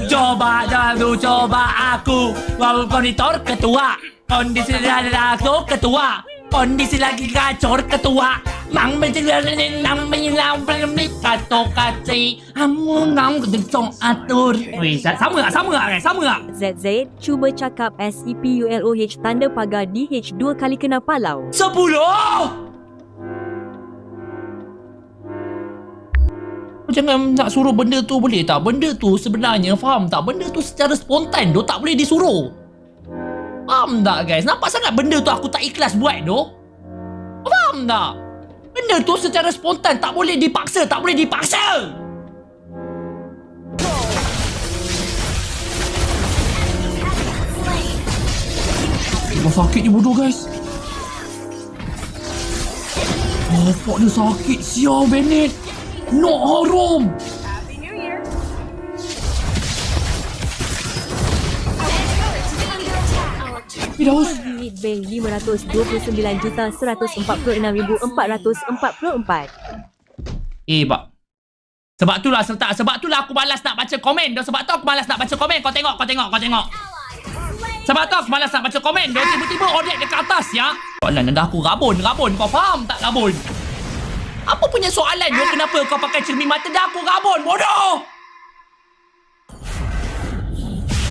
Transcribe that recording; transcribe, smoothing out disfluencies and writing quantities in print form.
Coba aku monitor ketua. Kondisi aku ketua. Kondisi lagi kacor ketua. Mang kata kaci. Nang kencong atur. Wih, sama tak? ZZ, cuba cakap SEPULOH tanda pagar DH 2 kali kena palau. 10! Jangan nak suruh benda tu, boleh tak? Benda tu sebenarnya, faham tak? Benda tu secara spontan tu tak boleh disuruh. Faham tak guys? Nampak sangat benda tu aku tak ikhlas buat tu. Faham tak? Benda tu secara spontan, tak boleh dipaksa, tak boleh dipaksa. Sakit dia bodoh guys. Nampak dia sakit, sial Bennett. No harum. Happy New Year. Firdaus. Unit Bank 529,146,444. Pak. Sebab itulah aku malas nak baca komen. Sebab tu aku malas nak baca komen. Kau tengok. Sebab tu aku malas nak baca komen. Tiba-tiba order dekat atas ya. Soalan anda aku rabun. Kau faham tak rabun? Apa punya soalan dia? Kenapa kau pakai cermin mata dah aku rabun? Bodoh!